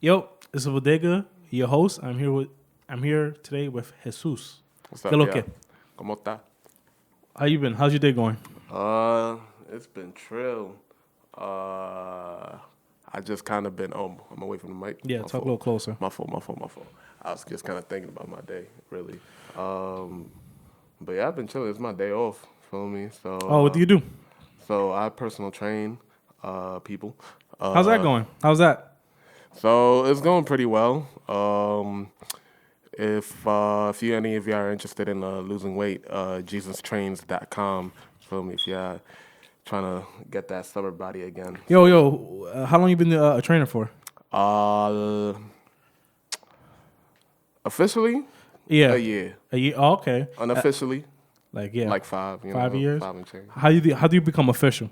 Yo, it's Bodega, your host. I'm here today with Jesus. What's up, ¿Qué lo yeah? que? ¿Cómo está? How you been? How's your day going? It's been trill. I just kind of been, I'm away from the mic. Yeah, My talk fault. a little closer. My fault. I was just kind of thinking about my day, really. But yeah, I've been chilling. It's my day off, feel me? So. What do you do? So I personal train, people. How's that going? How's that? So it's going pretty well. If any of you are interested in losing weight, JesusTrains.com. Feel me? If you're trying to get that summer body again. How long you been a trainer for? Officially, Yeah, a year. A year. Oh, okay. Unofficially, Like 5. 5 years. 5 and change. How do you become official?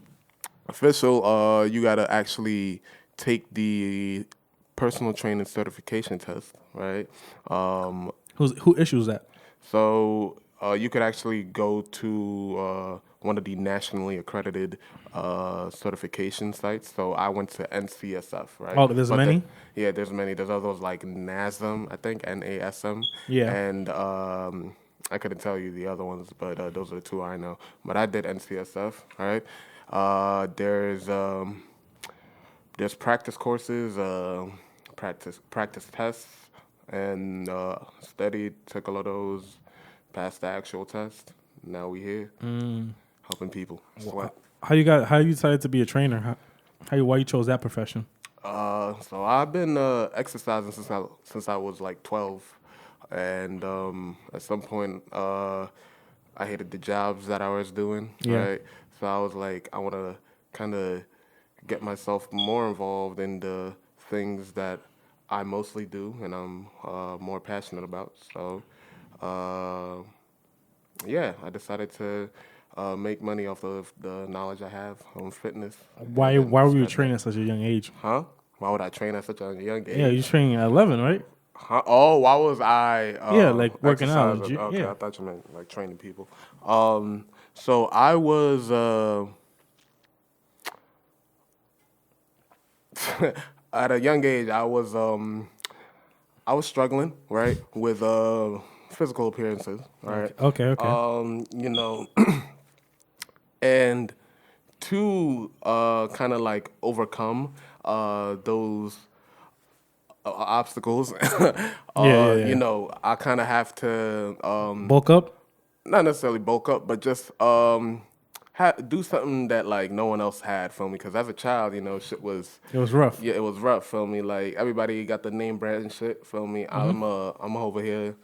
Official, you gotta actually take the personal training certification test, right? Who issues that? So you could actually go to one of the nationally accredited certification sites. So I went to NCSF, right? Oh, there's many? There's many. There's others like NASM, I think, NASM. Yeah. And I couldn't tell you the other ones, but those are the two I know. But I did NCSF, all right? There's practice courses, practice tests, and studied, took a lot of those, passed the actual test. Now we here, helping people sweat. How you decided to be a trainer? Why you chose that profession? So I've been exercising since I was like 12, and at some point I hated the jobs that I was doing. Yeah. Right, so I was like, I want to kind of get myself more involved in the things that I mostly do and I'm more passionate about. So, I decided to make money off of the knowledge I have on fitness. Why were you training at such a young age? Huh? Why would I train at such a young age? Yeah, you training at 11, right? Huh? Oh, why was I? Like working out. exercising? Okay, Yeah. I thought you meant like training people. So I was at a young age. I was struggling, right, with physical appearances. All right. Okay. And to kind of like overcome those obstacles, Yeah. I kind of have to Bulk up? not necessarily bulk up, but just do something that like no one else had, feel me? Because as a child, shit was. It was rough. Yeah, it was rough, feel me? Like everybody got the name brand and shit, feel me? I'm over here.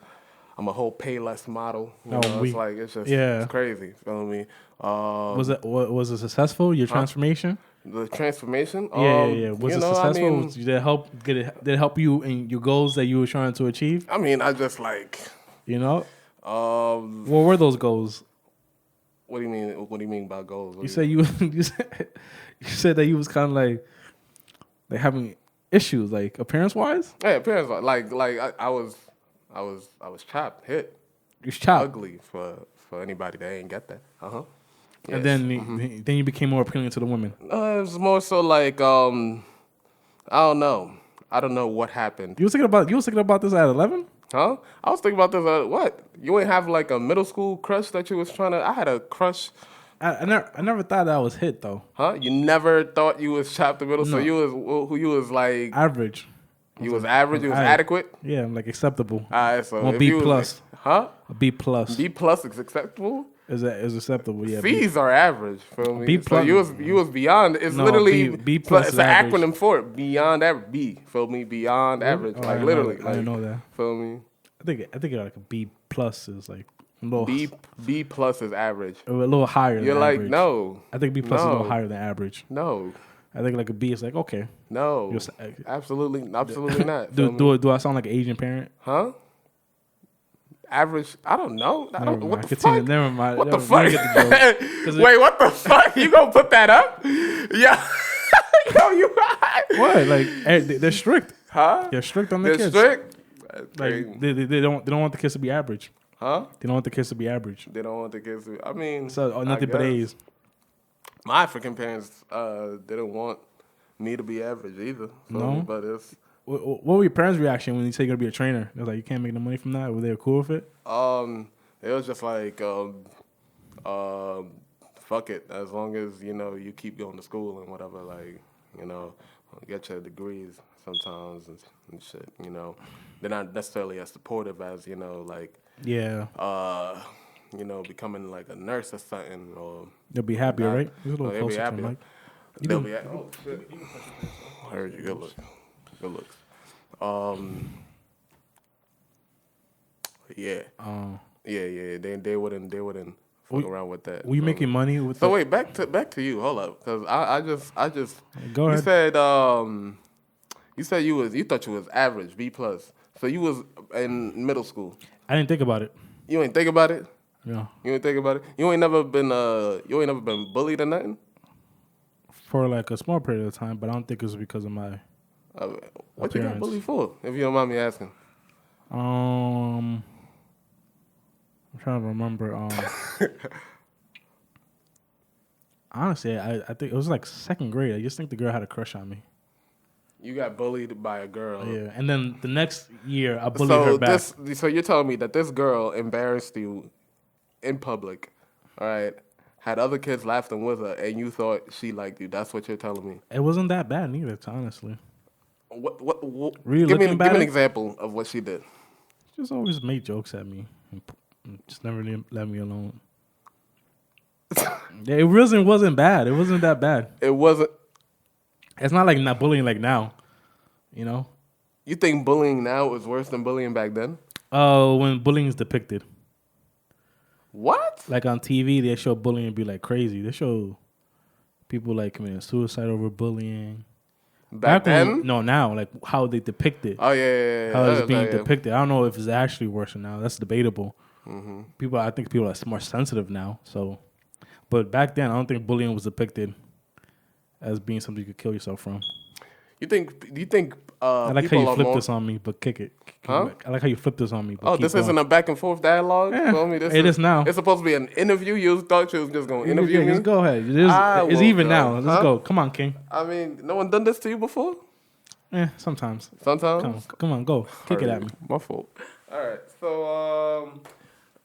I'm a whole pay less model. It's crazy, feel me? Was it successful? Your transformation? The transformation? Yeah. Was it successful? Did it help you in your goals that you were trying to achieve? I mean, I just like. What were those goals? What do you mean? What do you mean by goals? You said that you was kind of like having issues, like appearance wise. Yeah, appearance like I was chopped, hit. You was chopped. Ugly for anybody that ain't get that. Yes. And then you became more appealing to the women. It was more so like I don't know. I don't know what happened. You was thinking about this at 11? Huh? I was thinking about this. What? You ain't have like a middle school crush that you was trying to? I had a crush. I never thought that I was hit though. Huh? You never thought you was chopped in the middle? No. So you was like average. You was average. You was adequate. Yeah, like acceptable. All right, so I'm a B plus. Huh? A B plus. B plus is acceptable. Is acceptable? Yeah. C's are average. Feel me? B plus. So you was beyond. It's literally B plus. It's an acronym for it. Beyond average. B. Feel me? Beyond average. Oh, like literally. I didn't know that. Feel me? I think like a B plus is like a little. B plus is average. A little higher. You're than like average. no. I think B plus is a little higher than average. No. I think like a B is like okay. No. Absolutely not. Do I sound like an Asian parent? Huh? Average. I don't know. What the fuck? Never mind. What the fuck? Wait, what the fuck? You gonna put that up? Yeah. Yo, you right. What? Like they're strict. Huh? They're strict on their kids. They're strict. Like they don't want the kids to be average. Huh? They don't want the kids to be average. They don't want the kids to. I mean, so nothing but A's. My African parents didn't want me to be average either. No, but it's what were your parents' reaction when you say you're gonna be a trainer? They're like, you can't make no money from that. Were they cool with it? It was just like, fuck it. As long as you keep going to school and whatever, like get your degrees sometimes and shit. They're not necessarily as supportive as like Yeah. Becoming like a nurse or something, or They'll be happier, right? they'll be happier. They'll be happy. Oh shit! I heard you. Good look. Good looks. Yeah. Yeah. They wouldn't fuck around with that. Were you making money with? So wait, back to you. Hold up, because I just. Go ahead. You said you thought you was average, B plus. So you was in middle school. I didn't think about it. You ain't think about it. Yeah. You ain't think about it. You ain't never been bullied or nothing. For like a small period of time, but I don't think it was because of my. What you got bullied for? If you don't mind me asking. I'm trying to remember. Honestly, I think it was like second grade. I just think the girl had a crush on me. You got bullied by a girl. Yeah, and then the next year I bullied her back. So you're telling me that this girl embarrassed you in public, all right? Had other kids laughing with her, and you thought she liked you. That's what you're telling me. It wasn't that bad neither, honestly. What really give me an example of what she did. She just always made jokes at me and just never let me alone. Yeah, it really wasn't bad. It wasn't that bad. It wasn't. It's not like not bullying like now, You think bullying now is worse than bullying back then? Oh, when bullying is depicted. What? Like on TV, they show bullying and be like crazy. They show people like committing suicide over bullying. Back then? Now, like how they depict it. Oh yeah. How it's being depicted. I don't know if it's actually worse now. That's debatable. Mm-hmm. I think people are more sensitive now. So, but back then, I don't think bullying was depicted as being something you could kill yourself from. Do you think I like how you flip this on me, but kick it. Huh? I like how you flip this on me. But this isn't a back and forth dialogue? Yeah, it is now. It's supposed to be an interview. You thought you was just going to interview me? Just go ahead. It's even now. Let's go. Come on, King. I mean, no one done this to you before? Sometimes. Sometimes? Come on, go. Kick it at me. My fault. All right. So,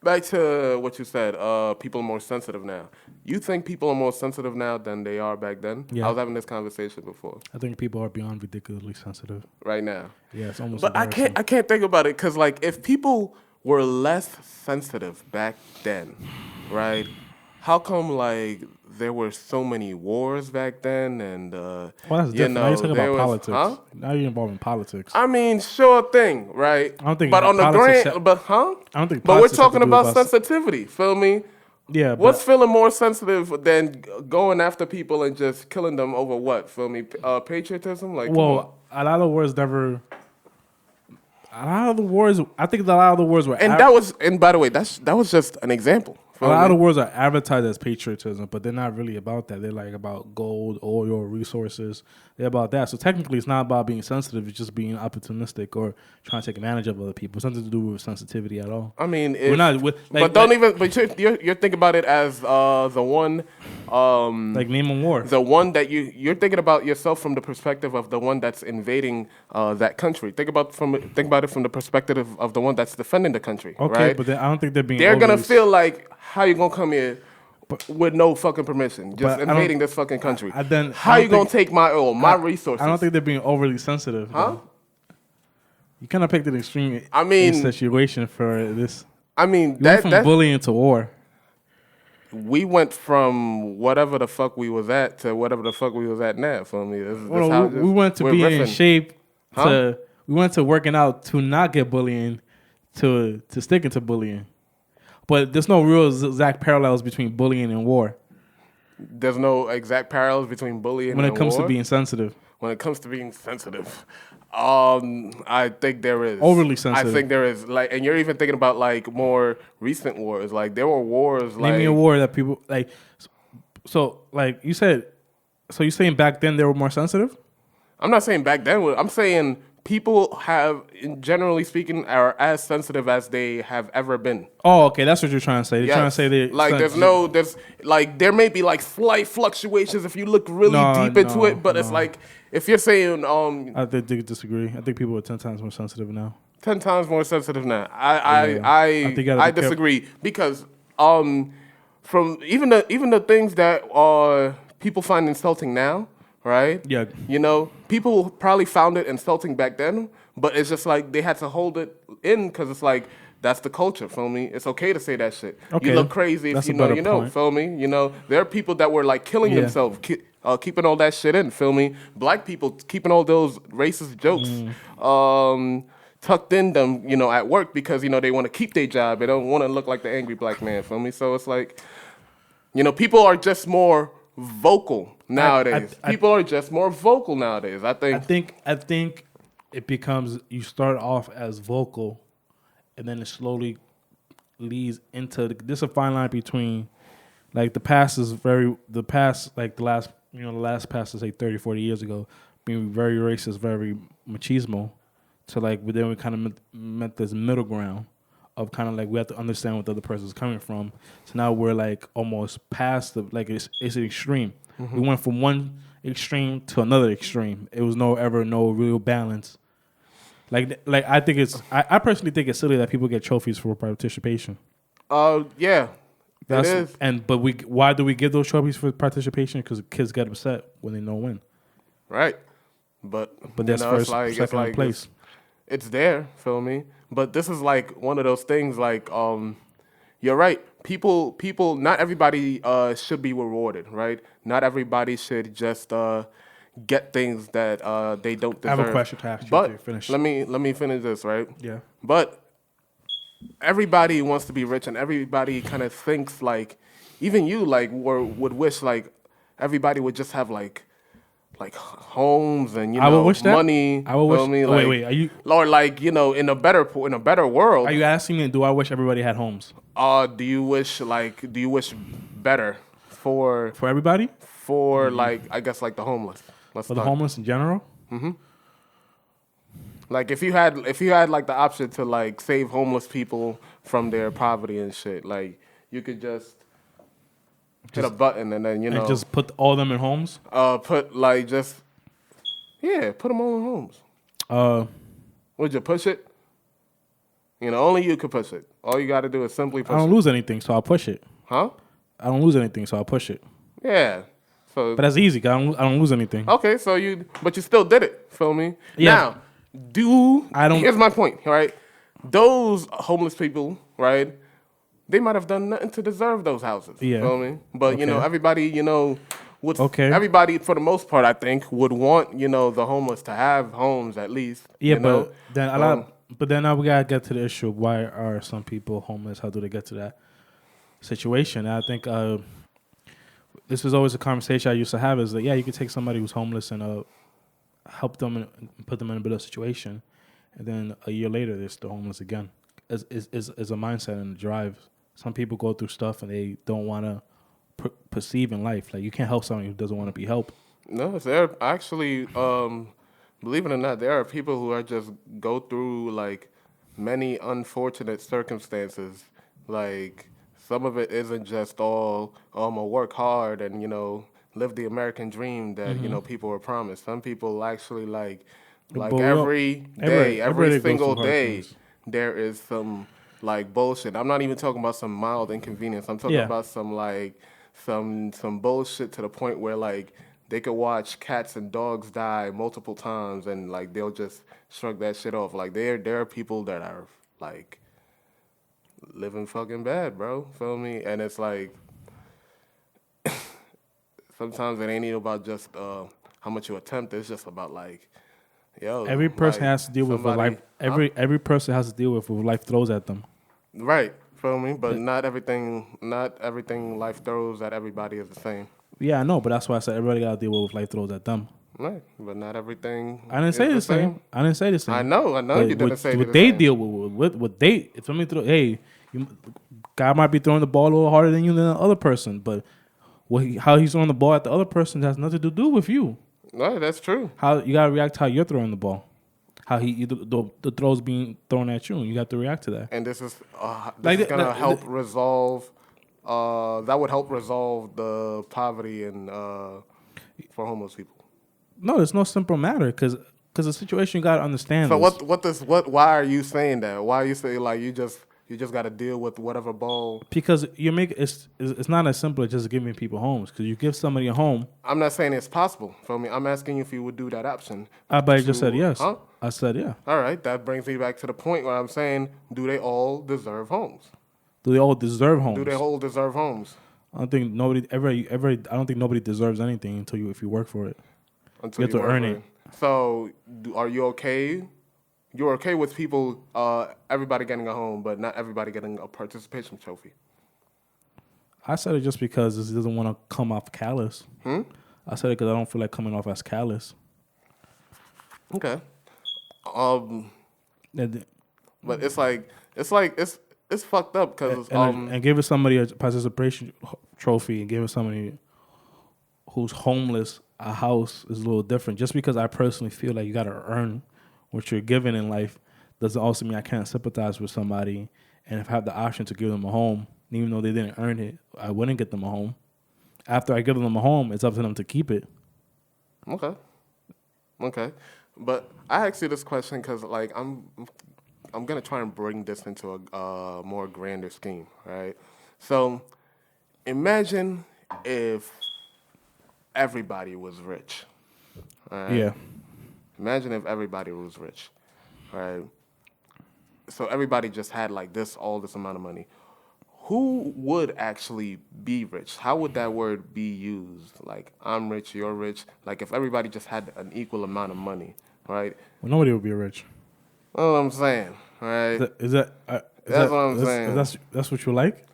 back to what you said. People are more sensitive now. You think people are more sensitive now than they are back then? Yeah. I was having this conversation before. I think people are beyond ridiculously sensitive right now. Yeah, it's almost. But I can't think about it because like if people were less sensitive back then, right? How come like there were so many wars back then and well, that's different. Now you're talking about politics. Huh? Now you're involved in politics. I mean, sure thing, right? I don't think. But on the grand, I don't think. But we're talking about sensitivity. Feel me? Yeah. What's feeling more sensitive than going after people and just killing them over what? Feel me? Patriotism? Like, well, a lot of wars never. A lot of the wars, I think a lot of the wars were. And by the way, that was just an example. A lot of the wars are advertised as patriotism, but they're not really about that. They're like about gold, oil, resources. They're about that. So technically, it's not about being sensitive. It's just being opportunistic or trying to take advantage of other people. It's nothing to do with sensitivity at all. I mean, we're not. But you're thinking about it as the one. Like name a war. The one that you're thinking about yourself from the perspective of the one that's invading that country. Think about it from the perspective of the one that's defending the country. Okay, right? but then I don't think they're being. They're gonna feel like, how you gonna come here with no fucking permission, just invading this fucking country? How you gonna take my oil, my resources? I don't think they're being overly sensitive. Huh? Though. You kind of picked an extreme situation for this. I mean, went from bullying to war. We went from whatever the fuck we was at to whatever the fuck we was at now. For me, we went to being in shape. We went to working out to not get bullying, to sticking to bullying. But there's no real exact parallels between bullying and war. There's no exact parallels between bullying and war? When it comes to being sensitive. When it comes to being sensitive, I think there is. Overly sensitive. I think there is. And you're even thinking about like more recent wars. Like there were wars. Name me a war that people like. So like you said, so you're saying back then they were more sensitive? I'm not saying back then. I'm saying people generally speaking, are as sensitive as they have ever been. Oh, okay, that's what you're trying to say. You're Yes. trying to say that like there may be like slight fluctuations if you look really deep into it, but it's like if you're saying I disagree. I think people are 10 times more sensitive now. 10 times more sensitive now. I disagree because from even the things that people find insulting now, right? Yeah. You know, people probably found it insulting back then, but it's just like they had to hold it in because it's like that's the culture. Feel me? It's okay to say that shit. Okay. You look crazy if That's you a know. better You know. point. Feel me? You know, there are people that were like killing themselves. Keeping all that shit in, feel me? Black people keeping all those racist jokes tucked in them, you know, at work because, you know, they want to keep their job. They don't want to look like the angry black man, feel me? So it's like, you know, people are just more vocal nowadays. People are just more vocal nowadays, I think. I think it becomes, you start off as vocal and then it slowly leads into, there's a fine line between, like the past, like the last past is like 30, 40 years ago, being very racist, very machismo, to like, but then we kind of met this middle ground of kind of like, we have to understand what the other person's coming from. So now we're like almost past it's an extreme. Mm-hmm. We went from one extreme to another extreme. It was no real balance. Like I think I personally think it's silly that people get trophies for participation. Yeah. It is. Why do we give those trophies for participation? Because kids get upset when they don't win. Right. But that's first, second place. It's there, feel me? But this is like one of those things like, you're right. People, not everybody should be rewarded, right? Not everybody should just get things that they don't deserve. I have a question to ask you. But finish. let me finish this, right? Yeah. But everybody wants to be rich, and everybody kind of thinks like, even you like would wish like everybody would just have like homes and I would wish that. Money. I would wish. Me? Like, wait, are you? Or like in a better world. Are you asking me? Do I wish everybody had homes? Do you wish better for everybody? For like I guess like the homeless. The homeless in general. Mm-hmm. Like if you had like the option to like save homeless people from their poverty and shit, like you could just hit a button and then and just put all of them in homes. Put them all in homes. Would you push it? You know, only you could push it. All you got to do is simply push it. I don't lose anything, so I'll push it. Huh? I don't lose anything, so I'll push it. Yeah. So, but that's easy. Cause I don't lose anything. Okay, so you still did it. Feel me? Yeah. Now, here's my point. All right, those homeless people, right? They might have done nothing to deserve those houses. Yeah. Feel me? But you know, everybody, would. Everybody, for the most part, I think, would want the homeless to have homes at least. Yeah, but then now we gotta get to the issue of why are some people homeless? How do they get to that situation? And I think this was always a conversation I used to have. Is that you could take somebody who's homeless and help them and put them in a better situation, and then a year later they're still homeless again. Is a mindset and a drive. Some people go through stuff and they don't want to perceive in life. Like you can't help someone who doesn't want to be helped. No, there actually, believe it or not, there are people who are just go through like many unfortunate circumstances. Like some of it isn't just all I'm gonna work hard and live the American dream that people were promised. Some people actually like every single day there is some like bullshit. I'm not even talking about some mild inconvenience. I'm talking about some like some bullshit to the point where like they could watch cats and dogs die multiple times and like they'll just shrug that shit off. Like there are people that are like living fucking bad, bro. Feel me? And it's like sometimes it ain't even about just how much you attempt. It's just about like, every person has to deal with what life. Every person has to deal with what life throws at them. Right. Feel me? But not everything life throws at everybody is the same. Yeah, I know, but that's why I said everybody got to deal with what life throws at them. Right, but not everything. I didn't say the same. I didn't say the same. I know you didn't say what they deal with. What they, if somebody throw, guy might be throwing the ball a little harder than you than the other person, but how he's throwing the ball at the other person has nothing to do with you. No, that's true. How you gotta react to how you're throwing the ball. how the throws being thrown at you, and you have to react to that. And this is gonna Like, help resolve. That would help resolve the poverty and for homeless people. no, it's no simple matter because the situation you gotta understand. So is, why are you saying that? Why are you saying like you just got to deal with whatever ball? Because it's not as simple as just giving people homes. Because you give somebody a home. I'm not saying it's possible. Feel me? I'm asking you if you would do that option. But I just said yes. Huh? I said yeah. All right, that brings me back to the point where I'm saying, do they all deserve homes? Do they all deserve homes? Do they all deserve homes? I don't think nobody ever. I don't think nobody deserves anything if you work for it. Until you have to earn it. So, are you okay? You're okay with people, everybody getting a home, but not everybody getting a participation trophy? I said it just because it doesn't want to come off callous. I said it because I don't feel like coming off as callous. Okay. And, But it's fucked up because and giving somebody a participation trophy and giving somebody who's homeless a house is a little different. Just because I personally feel like you got to earn what you're given in life doesn't also mean I can't sympathize with somebody. And if I have the option to give them a home, even though they didn't earn it, I wouldn't get them a home. After I give them a home, it's up to them to keep it. Okay. But I asked you this question because, like, I'm gonna try and bring this into a more grander scheme, right? So, imagine if everybody was rich, right? Yeah. Imagine if everybody was rich, right? So everybody just had like all this amount of money. Who would actually be rich? How would that word be used? Like, I'm rich, you're rich. Like, if everybody just had an equal amount of money, right? Well, nobody would be rich. That's what I'm saying, right? That's what I'm saying. That's what you like?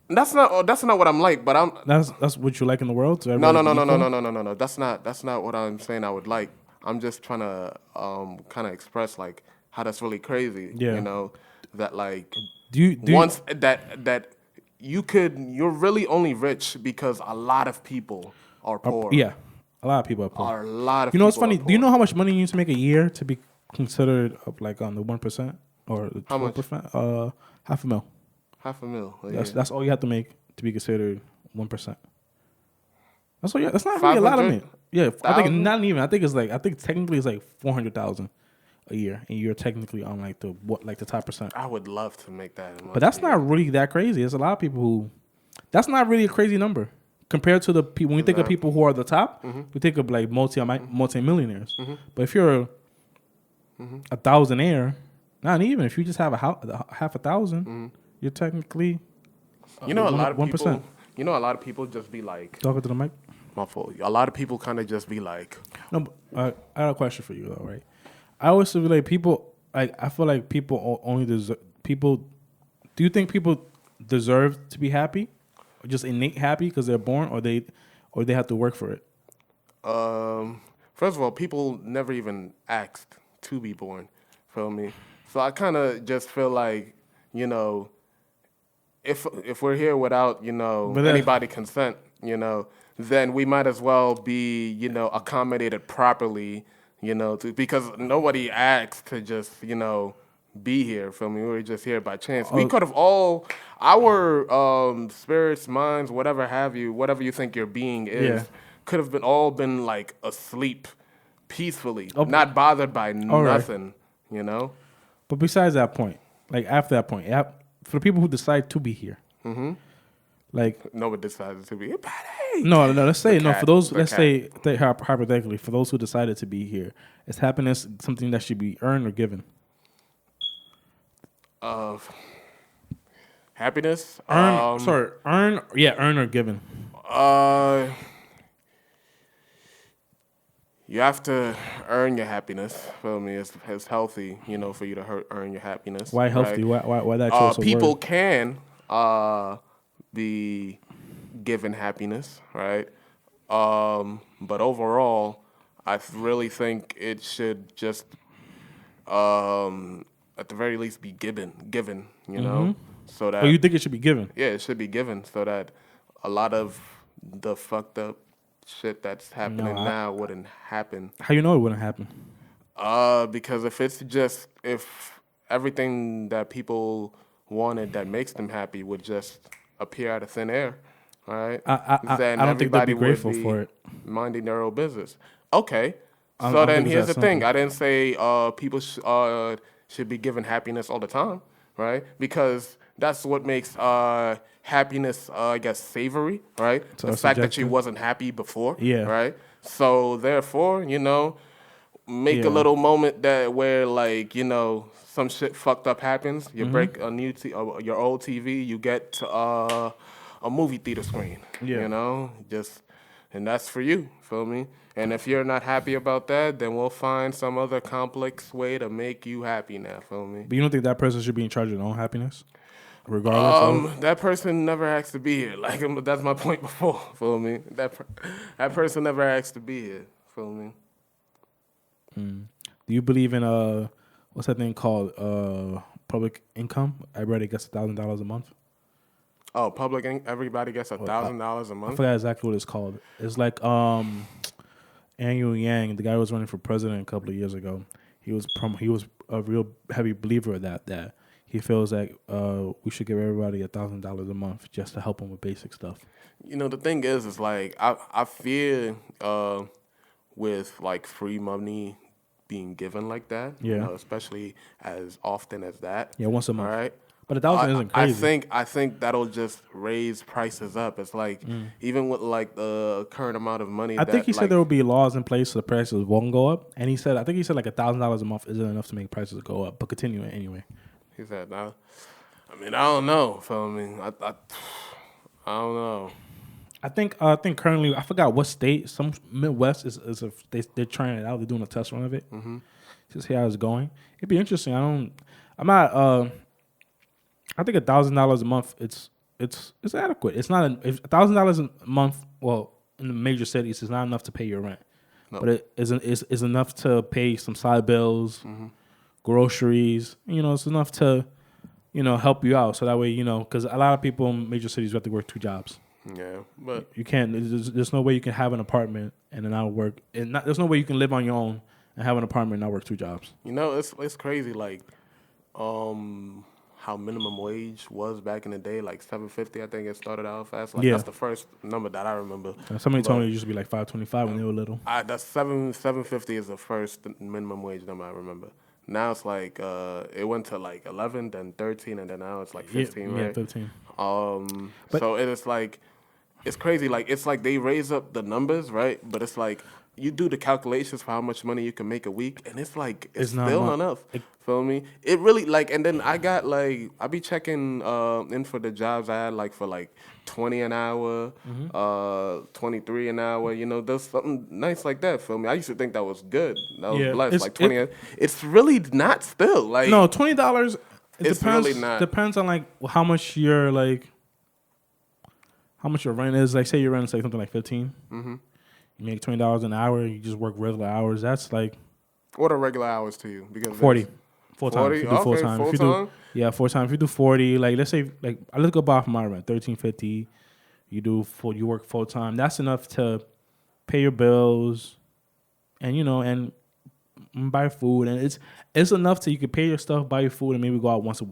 That's not what I'm like, but I'm. That's what you like in the world? No. That's not what I'm saying I would like. I'm just trying to kind of express like how that's really crazy. Yeah. You know, that like once that you're really only rich because a lot of people are poor. Yeah, a lot of people are poor. A lot of you know what's people funny? are Do you poor. know how much money you need to make a year to be considered like on the 1% or the 12%? $500,000. $500,000. That's all you have to make to be considered 1%. That's all. That's not really a lot of money. Yeah, I think not even. I think technically it's like 400,000 a year, and you're technically on like the top percent. I would love to make that. But that's not really that crazy. There's a lot of people who. That's not really a crazy number compared to the people. When you think of people who are at the top, we think of like multi-millionaires. But if you're a thousandaire, not even if you just have half a thousand, you're technically. A lot of 1%. People. A lot of people just be like talking to the mic. My fault. A lot of people kind of just be like. No, I have a question for you though, right? I always feel like people. Like I feel like people only deserve people. Do you think people deserve to be happy, or just innate happy because they're born, or they have to work for it? First of all, people never even asked to be born. Feel me? So I kind of just feel like if we're here without anybody consent, then we might as well be accommodated properly. Because nobody asked to just, be here, feel me? We were just here by chance. We could have all, our spirits, minds, whatever have you, whatever you think your being is, could have been like asleep peacefully, not bothered by nothing, But besides that point, like after that point, for the people who decide to be here, like nobody decided to be. No. Let's say for those. Let's say hypothetically, for those who decided to be here, is happiness something that should be earned or given? Happiness. Earn. Yeah, earn or given. You have to earn your happiness. Feel me? It's healthy, for you to earn your happiness. Why healthy? Right? Why that choice of people word? can be given happiness, right? But overall, I really think it should just, at the very least, be given. So that. Oh, you think it should be given? Yeah, it should be given, so that a lot of the fucked up shit that's happening now wouldn't happen. How you know it wouldn't happen? Because if everything that people wanted that makes them happy would just appear out of thin air, right? Then I don't think they'll be everybody would grateful be for it. minding their own business. Okay, I so don't then think it's here's that the thing. simple. I didn't say people should be given happiness all the time, right? Because that's what makes happiness, I guess, savory, right? So The it's fact that you subjective. wasn't happy before, Yeah, right? So therefore, make a yeah. little moment that where like some shit fucked up happens. You Mm-hmm. break your old TV. You get a movie theater screen. Yeah. Just and that's for you. Feel me? And if you're not happy about that, then we'll find some other complex way to make you happy. Now, feel me? But you don't think that person should be in charge of their own happiness, regardless of? That person never asked to be here. Like that's my point before. Feel me? That person never asked to be here. Feel me? Do you believe in what's that thing called public income? Everybody gets $1,000 a month. Oh, everybody gets $1,000 a I month. forgot exactly what it's called. It's like Andrew Yang, the guy who was running for president a couple of years ago. He was a real heavy believer of that he feels like we should give everybody $1,000 a month just to help them with basic stuff. The thing is like I fear with like free money being given like that. Yeah. Especially as often as that. Yeah, once a month. All right. But 1,000 isn't crazy. I think that'll just raise prices up. It's like even with like the current amount of money. I think he said there will be laws in place so the prices won't go up. And I think he said like $1,000 a month isn't enough to make prices go up. But continue it anyway. He said, "No, I don't know. Feel me? I don't know." I think currently I forgot what state. Some Midwest they're trying it out. They're doing a test run of it. Mm-hmm. Just see how it's going. It'd be interesting. I'm not. I think $1,000 a month. It's adequate. It's not $1,000 a month. Well, in the major cities, it's not enough to pay your rent, but it is enough to pay some side bills, groceries. It's enough to help you out. So that way, because a lot of people in major cities have to work 2 jobs. Yeah, but you can't. There's no way you can have an apartment and then not work. There's no way you can live on your own and have an apartment and not work 2 jobs. It's crazy. Like, how minimum wage was back in the day, like $7.50. I think it started out fast. Like that's the first number that I remember. Somebody told me it used to be like $5.25 when they were little. That's $7.50 is the first minimum wage number I remember. Now it's like it went to like 11, then 13, and then now it's like 15, right? Yeah, 15. So it is like it's crazy. Like it's like they raise up the numbers, right? But it's like you do the calculations for how much money you can make a week, and it's like it's still not enough. Feel me? It really like, and then I got like I be checking in for the jobs I had like for like 20 an hour, 23 an hour. There's something nice like that. Feel me? I used to think that was good. That was blessed. Like 20. It's really not still like no $20. It's depends, really not. Depends on like how much your rent is. Like say your rent is like something like 15. Mm-hmm. You make $20 an hour. You just work regular hours. That's like what are regular hours to you? Because 40 full time. 40? If you do full Okay, time. full If you time? do full time. If you do 40, like let's say like let's go by from my rent $13.50. You work full time. That's enough to pay your bills, and and buy food, and it's enough to you can pay your stuff, buy your food, and maybe go out once a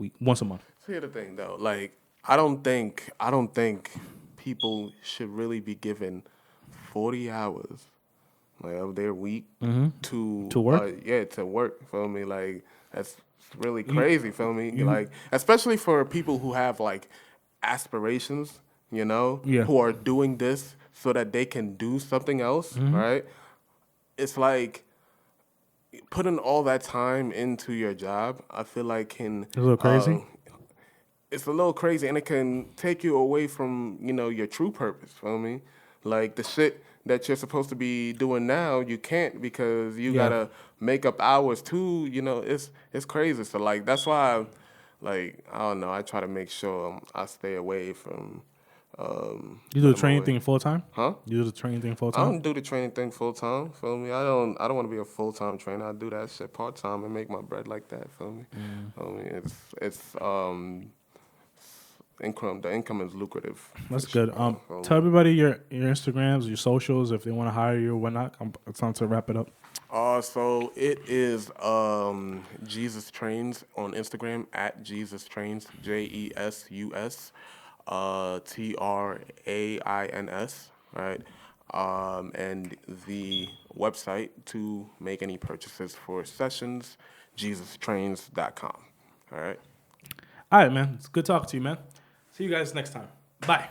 month. So here's the thing though, like I don't think people should really be given 40 hours like of their week to work. To work. Feel me? Like that's really crazy. Feel me? Like especially for people who have like aspirations, who are doing this so that they can do something else, right? It's like putting all that time into your job, I feel like can a little crazy. It's a little crazy, and it can take you away from your true purpose. Feel me? Like the shit that you're supposed to be doing now, you can't because you gotta make up hours too. It's crazy. So like that's why, I don't know. I try to make sure I stay away from. You do the training thing full time? Huh? You do the training thing full I time? don't do the training thing full time. Feel me? I don't want to be a full time trainer. I do that shit part time and make my bread like that. Feel me? Feel me? It's income. The income is lucrative. That's good. Tell everybody your Instagrams, your socials, if they want to hire you or whatnot. It's time to wrap it up. So it is Jesus Trains on Instagram at Jesus Trains, Jesus Trains, right? And the website to make any purchases for sessions, JesusTrains.com. All right. All right, man. It's good talking to you, man. See you guys next time. Bye.